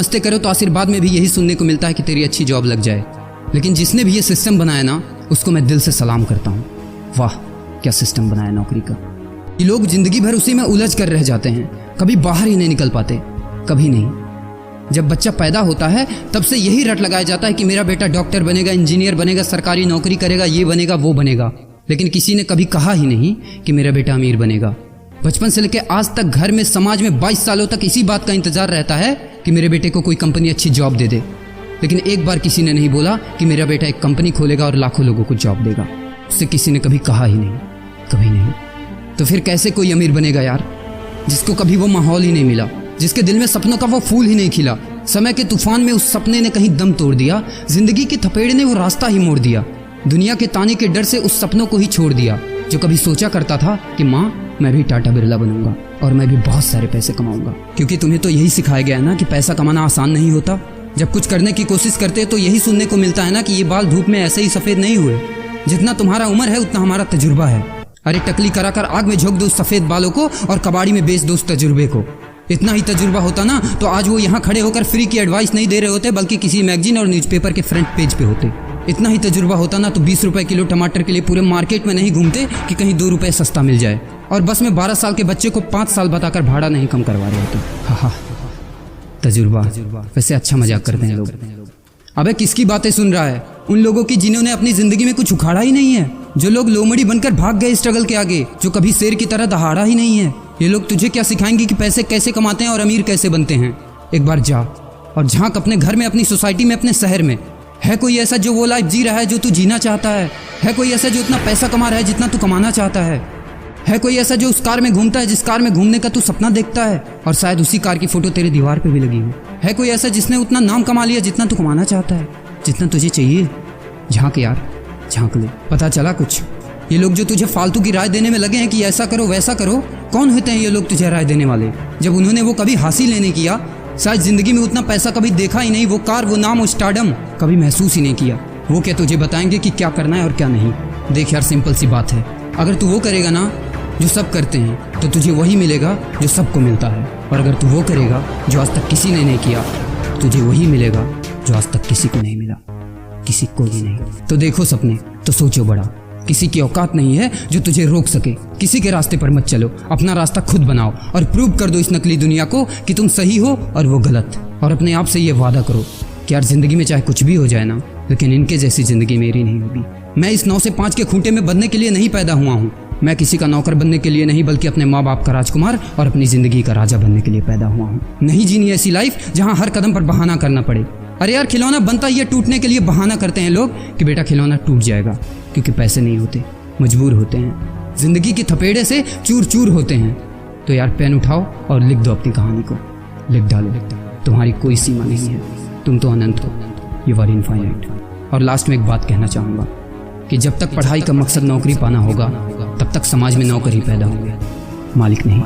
मस्ते करो तो आशीर्वाद में भी यही सुनने को मिलता है कि तेरी अच्छी जॉब लग जाए। लेकिन जिसने भी ये सिस्टम बनाया ना, उसको मैं दिल से सलाम करता हूँ। वाह क्या सिस्टम बनाया नौकरी का। ये लोग जिंदगी भर उसी में उलझ कर रह जाते हैं, कभी बाहर ही नहीं निकल पाते, कभी नहीं। जब बच्चा पैदा होता है तब से यही रट लगाया जाता है कि मेरा बेटा डॉक्टर बनेगा, इंजीनियर बनेगा, सरकारी नौकरी करेगा, ये बनेगा वो बनेगा। लेकिन किसी ने कभी कहा ही नहीं कि मेरा बेटा अमीर बनेगा। बचपन से लेकर आज तक घर में, समाज में 22 सालों तक इसी बात का इंतजार रहता है कि मेरे बेटे को कोई कंपनी अच्छी जॉब दे दे। लेकिन एक बार किसी ने नहीं बोला कि मेरा बेटा एक कंपनी खोलेगा और लाखों लोगों को जॉब देगा। उससे किसी ने कभी कहा ही नहीं, कभी नहीं। तो फिर कैसे कोई अमीर बनेगा यार, जिसको कभी वो माहौल ही नहीं मिला, जिसके दिल में सपनों का वो फूल ही नहीं खिला। समय के तूफान में उस सपने ने कहीं दम तोड़ दिया, जिंदगी के थपेड़े ने वो रास्ता ही मोड़ दिया, दुनिया के ताने के डर से उस सपनों को ही छोड़ दिया। जो कभी सोचा करता था कि माँ मैं भी टाटा बिरला बनूंगा और मैं भी बहुत सारे पैसे कमाऊंगा। क्योंकि तुम्हें तो यही सिखाया गया है ना कि पैसा कमाना आसान नहीं होता। जब कुछ करने की कोशिश करते तो यही सुनने को मिलता है ना कि ये बाल धूप में ऐसे ही सफेद नहीं हुए, जितना तुम्हारा उम्र है उतना हमारा तजुर्बा है। अरे टकली कराकर आग में झोंक दो उस सफेद बालों को और कबाड़ी में बेच दो उस तजुर्बे को। इतना ही तजुर्बा होता ना तो आज वो यहाँ खड़े होकर फ्री की एडवाइस नहीं दे रहे होते, बल्कि किसी मैगजीन और न्यूज़पेपर के फ्रंट पेज पे होते। इतना ही तजुर्बा होता ना तो 20 रुपए किलो टमाटर के लिए पूरे मार्केट में नहीं घूमते कि कहीं 2 रुपए सस्ता मिल जाए, और बस में 12 साल के बच्चे को 5 साल बताकर भाड़ा नहीं कम करवा रहे होते। हाँ तजुर्बा। वैसे अच्छा मजाक करते हैं लोग। अबे किसकी बातें सुन रहा है? उन लोगों की जिन्होंने अपनी जिंदगी में कुछ उखाड़ा ही नहीं है, जो लोग लोमड़ी बनकर भाग गए स्ट्रगल के आगे, जो कभी शेर की तरह दहाड़ा ही नहीं है। ये लोग तुझे क्या सिखाएंगे कि पैसे कैसे कमाते हैं और अमीर कैसे बनते हैं। एक बार जा और झांक अपने घर में, अपनी सोसाइटी में, अपने शहर में। है कोई ऐसा जो वो लाइफ जी रहा है जो तू जीना चाहता है? है कोई ऐसा जो इतना पैसा कमा रहा है जितना तू कमाना चाहता है? है कोई ऐसा जो उस कार में घूमता है जिस कार में घूमने का तू सपना देखता है, और शायद उसी कार की फोटो तेरे दीवार पे भी लगी हो? है कोई ऐसा जिसने उतना नाम कमा लिया जितना तू कमाना चाहता है, जितना तुझे चाहिए? झांक यार, झांक ले, पता चला कुछ। ये लोग जो तुझे फालतू की राय देने में लगे हैं कि ऐसा करो वैसा करो, कौन होते हैं ये लोग तुझे राय देने वाले, जब उन्होंने वो कभी हासिल ही नहीं किया? शायद जिंदगी में उतना पैसा कभी देखा ही नहीं, वो कार, वो नाम, वो स्टारडम कभी महसूस ही नहीं किया। वो क्या तुझे बताएंगे कि क्या करना है और क्या नहीं? देख यार, सिंपल सी बात है, अगर तू वो करेगा ना जो सब करते हैं तो तुझे वही मिलेगा जो सबको मिलता है, और अगर तू वो करेगा जो आज तक किसी ने नहीं किया, तुझे वही मिलेगा जो आज तक किसी को नहीं मिला, किसी को भी नहीं। तो देखो सपने तो सोचो बड़ा, किसी की औकात नहीं है जो तुझे रोक सके। किसी के रास्ते पर मत चलो, अपना रास्ता खुद बनाओ और प्रूव कर दो इस नकली दुनिया को कि तुम सही हो और वो गलत। और अपने आप से ये वादा करो कि यार जिंदगी में चाहे कुछ भी हो जाए ना, लेकिन इनके जैसी जिंदगी मेरी नहीं होगी। मैं इस 9 से 5 के खूंटे में बंधने के लिए नहीं पैदा हुआ हूँ। मैं किसी का नौकर बनने के लिए नहीं, बल्कि अपने माँ बाप का राजकुमार और अपनी जिंदगी का राजा बनने के लिए पैदा हुआ हूँ। नहीं जीनी ऐसी लाइफ जहाँ हर कदम पर बहाना करना पड़े। अरे यार, खिलौना बनता ही है टूटने के लिए। बहाना करते हैं लोग कि बेटा खिलौना टूट जाएगा, क्योंकि पैसे नहीं होते, मजबूर होते हैं, जिंदगी की थपेड़े से चूर चूर होते हैं। तो यार पेन उठाओ और लिख दो अपनी कहानी को, लिख डालो। तुम्हारी कोई सीमा नहीं है, तुम तो अनंत हो, यू आर इनफाइनाइट। और लास्ट में एक बात कहना चाहूँगा कि जब तक पढ़ाई का मकसद नौकरी पाना होगा, तब तक समाज में नौकर ही पैदा होंगे, मालिक नहीं।